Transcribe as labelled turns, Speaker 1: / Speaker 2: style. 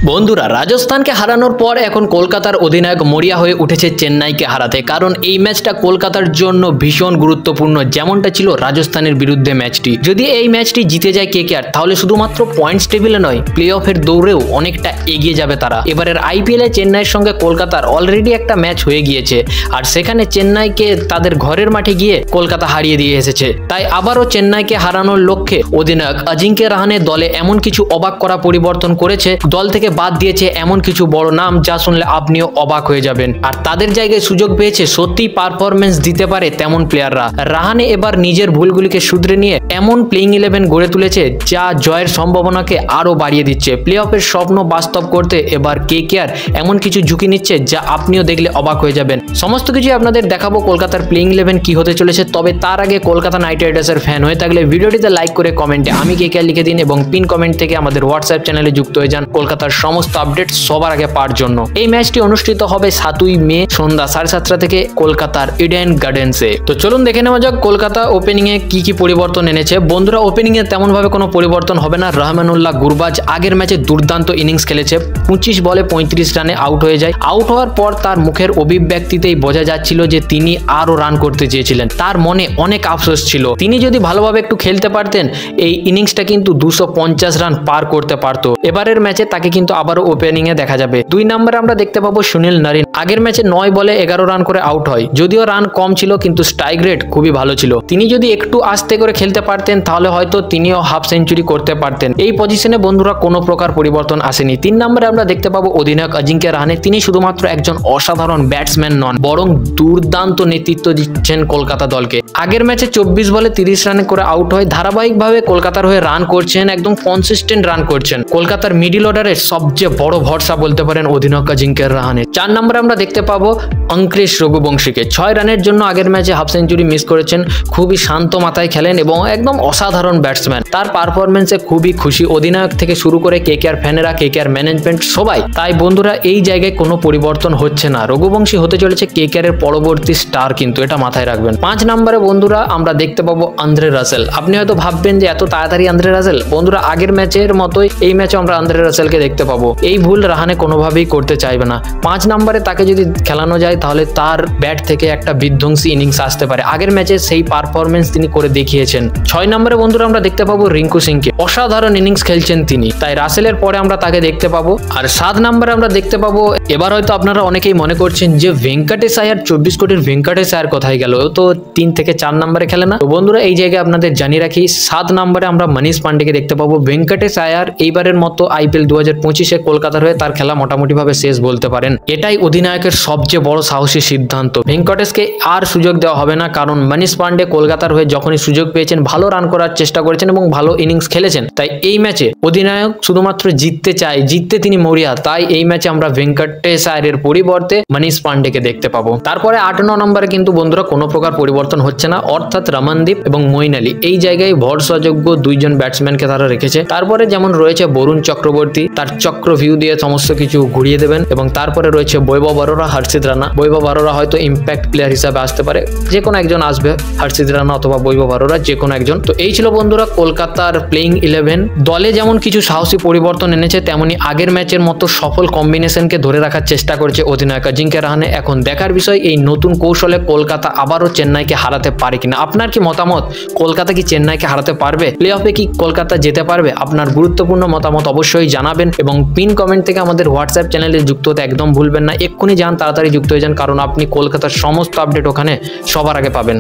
Speaker 1: বন্ধুরা, রাজস্থানকে হারানোর পর এখন কলকাতার অধিনায়ক মরিয়া হয়ে উঠেছে চেন্নাইকে হারাতে। কারণ এই ম্যাচটা কলকাতার জন্য ভীষণ গুরুত্বপূর্ণ, যেমনটা ছিল রাজস্থানের বিরুদ্ধে ম্যাচটি। যদি এই ম্যাচটি জিতে যায় কেকেআর, তাহলে শুধুমাত্র পয়েন্টস টেবিলে নয়, প্লে অফের দৌড়েও অনেকটা এগিয়ে যাবে তারা। এবারের আইপিএলে চেন্নাইয়ের সঙ্গে কলকাতার অলরেডি একটা ম্যাচ হয়ে গিয়েছে, আর সেখানে চেন্নাইকে তাদের ঘরের মাঠে গিয়ে কলকাতা হারিয়ে দিয়ে এসেছে। তাই আবারও চেন্নাইকে হারানোর লক্ষ্যে অধিনায়ক অজিঙ্ক্য রাহানে দলে এমন কিছু অবাক করা পরিবর্তন করেছে, দল থেকে বাদ দিয়েছে এমন কিছু বড় নাম যা শুনলে আপনিও অবাক হয়ে যাবেন। আর তাদের জায়গায় সুযোগ পেয়েছে সত্যি পারফরমেন্স দিতে পারে তেমন প্লেয়াররা। রাহানে এবার নিজের ভুলগুলিকে শুধরে নিয়ে এমন প্লেইং 11 গড়ে তুলেছে যা জয়ের সম্ভাবনাকে আরো বাড়িয়ে দিচ্ছে। প্লে অফের স্বপ্ন বাস্তব করতে এবার কেকেআর এমন কিছু ঝুঁকি নিচ্ছে যা আপনিও দেখলে অবাক হয়ে যাবেন। সমস্ত কিছু আপনাদের দেখাবো কলকাতার প্লেইং 11 কি হতে চলেছে। তবে তার আগে কলকাতা নাইট রাইডার্সের ফ্যান হয়ে থাকলে ভিডিওটিতে লাইক করে কমেন্টে আমি কেকেআর লিখে দিন এবং পিন কমেন্ট থেকে আমাদের হোয়াটসঅ্যাপ চ্যানেলে যুক্ত হয়ে যান কলকাতার সমস্ত আপডেট সবার আগে পাওয়ার জন্য। এই ম্যাচটি অনুষ্ঠিত হবে 7ই মে সন্ধ্যা 7:30 থেকে কলকাতার ইডেন গার্ডেন্সে। তো চলুন দেখে নেওয়া যাক কলকাতা ওপেনিং এ কি পরিবর্তন এনেছে। বন্ধুরা, ওপেনিং এ তেমন ভাবে কোনো পরিবর্তন হবে না। রহমানুল্লাহ গুরবাজ আগের ম্যাচে দুর্দান্ত ইনিংস খেলেছে, 25 বলে 35 রানে আউট হয়ে যায়। আউট হওয়ার পর তার মুখের অভিব্যক্তিতেই বোঝা যাচ্ছিল যে তিনি আরো রান করতে চেয়েছিলেন, তার মনে অনেক আফসোস ছিল। তিনি যদি ভালোভাবে একটু খেলতে পারতেন, এই ইনিংসটা কিন্তু 250 রান পার করতে পারতো। এবারের ম্যাচে তাকে কিন্তু আবারও ওপেনিং এ দেখা যাবে। 2 নম্বরে আমরা দেখতে পাবো সুনীল নারিন। আগের ম্যাচে 9 বলে 11 রান করে আউট হয়, যদিও রান কম ছিল কিন্তু স্ট্রাইক রেট খুবই ভালো ছিল। তিনি যদি একটু আস্তে করে খেলতে পারতেন তাহলে হয়তো তিনিও হাফ সেঞ্চুরি করতে পারতেন। এই পজিশনে বন্ধুরা কোনো প্রকার পরিবর্তন আসেনি। 3 নম্বরে আমরা দেখতে পাবো অধিনায়ক অজিঙ্ক্য রাহানে। তিনি শুধুমাত্র একজন অসাধারণ ব্যাটসম্যান নন, বরং দুর্দান্ত নেতৃত্ব দিচ্ছেন কলকাতা দলকে। আগের ম্যাচে 24 বলে 30 রানে করে আউট হয়। ধারাবাহিকভাবে কলকাতার হয়ে রান করছেন, একদম কনসিস্টেন্ট রান করছেন। কলকাতার মিডিল অর্ডারের সবচেয়ে বড় ভরসা বলতে পারেন অধিনায়ক অজিঙ্ক্য রাহানে। 4 নম্বরে আমরা দেখতে পাবো অঙ্কুরেশ রঘুবংশীকে। 6 রানের জন্য আগের ম্যাচে হাফ সেঞ্চুরি মিস করেছেন। খুবই শান্ত মাথায় খেলেন এবং একদম অসাধারণ ব্যাটসম্যান। তার পারফরমেন্সে খুবই খুশি অধিনায়ক থেকে শুরু করে কেকেআর ফ্যানেরা, কেকেআর ম্যানেজমেন্ট সবাই। তাই বন্ধুরা, এই জায়গায় কোনো পরিবর্তন হচ্ছে না। রঘুবংশী হতে চলেছে কেকেআর এর পরবর্তী স্টার, কিন্তু এটা মাথায় রাখবেন। 5 নম্বরে বন্ধুরা আমরা দেখতে পাবো আন্দ্রে রাসেল। আপনি হয়তো ভাববেন যে এত তাড়াতাড়ি আন্দ্রে রাসেল। বন্ধুরা, আগের ম্যাচের মতোই এই ম্যাচে আমরা আন্দ্রে রাসেলকে দেখতে পাবো। এই ভুল রাহানে কোনোভাবেই করতে চাইবে না। 5 নম্বরে তাকে যদি খেলানো যায় তাহলে তার ব্যাট থেকে একটা বিধ্বংসী ইনিংস আসতে পারে। আগের ম্যাচে সেই পারফরমেন্স তিনি করে দেখিয়েছেন। 6 নম্বরে বন্ধুরা আমরা দেখতে পাবো রিঙ্কু সিংকে। অসাধারণ ইনিংস খেলছেন তিনি, তাই রাসেলের পরে আমরা তাকে দেখতে পাবো। আর 7 নম্বরে আমরা দেখতে পাবো, এবার হয়তো আপনারা অনেকেই মনে করছেন যে ভেঙ্কটেশ আয়ার, 24 কোটির ভেঙ্কটেশ আয়ার কোথায় গেল? ও তো 3 থেকে 4 নম্বরে খেলে না। তো বন্ধুরা, এই জায়গায় আপনাদের জানিয়ে রাখি 7 নম্বরে আমরা মনীষ পান্ডেকে দেখতে পাবো। ভেঙ্কটেশ আয়ার এইবারের মতো আইপিএল 2025-এ কলকাতার হয়ে তার খেলা মোটামুটি ভাবে শেষ বলতে পারেন। এটাই অধিনায়কের সবচেয়ে বড় সাহসী সিদ্ধান্ত। ভেঙ্কটেশকে আর সুযোগ দেওয়া হবে না, কারণ মনীষ পান্ডে কলকাতার হয়ে যখনই সুযোগ পেয়েছেন ভালো রান করার চেষ্টা করেছেন এবং ভালো ইনিংস খেলেছেন। তাই এই ম্যাচে অধিনায়ক শুধুমাত্র জিততে চায়, জিততে তিনি মরিয়া। তাই এই ম্যাচে আমরা ভেঙ্কটেশ আয়ারের পরিবর্তে মনীষ পান্ডেকে দেখতে পাবো। তারপরে 8-9 নম্বরে কিন্তু বন্ধুরা কোনো প্রকার পরিবর্তন হচ্ছে না, অর্থাৎ রমনদীপ এবং মঈন আলী। এই জায়গায় ভরসাযোগ্য 2 জন ব্যাটসম্যানকে তারা রেখেছে। তারপরে যেমন রয়েছে বরুণ চক্রবর্তী, তার চক্র ভিউ দিয়ে সমস্ত কিছু ঘুরিয়ে দেবেন। এবং তারপরে রয়েছে বৈভব অরোরা, হর্ষিত রানা। বৈভব অরোরা হয়তো ইম্প্যাক্ট প্লেয়ার হিসাবে আসতে পারে, যে কোনো একজন আসবে, হর্ষিত রানা অথবা বৈভব অরোরা, যে কোনো একজন। তো এই ছিল বন্ধুরা কলকাতার প্লেইং 11। দলে যেমন কিছু সাহসী পরিবর্তন এনেছে, তেমনি আগের ম্যাচের মতো সফল কম্বিনেশনকে ধরে রাখার চেষ্টা করছে অধিনায়ক অজিঙ্ক্য রাহানে। এখন দেখার বিষয় এই নতুন কৌশলে কলকাতা আবারও চেন্নাইকে হারাতে পারে কিনা। আপনার কি মতামত? কলকাতা কি চেন্নাইকে হারাতে পারবে? প্লে অফে কি কলকাতা যেতে পারবে? আপনার গুরুত্বপূর্ণ মতামত অবশ্যই জানাবেন এবং পিন কমেন্ট থেকে আমাদের হোয়াটসঅ্যাপ চ্যানেলে যুক্ত হতে একদম ভুলবেন না। এক্ষুনি যান, তাড়াতাড়ি যুক্ত হয়ে যান, কারণ আপনি কলকাতার সমস্ত আপডেট ওখানে সবার আগে পাবেন।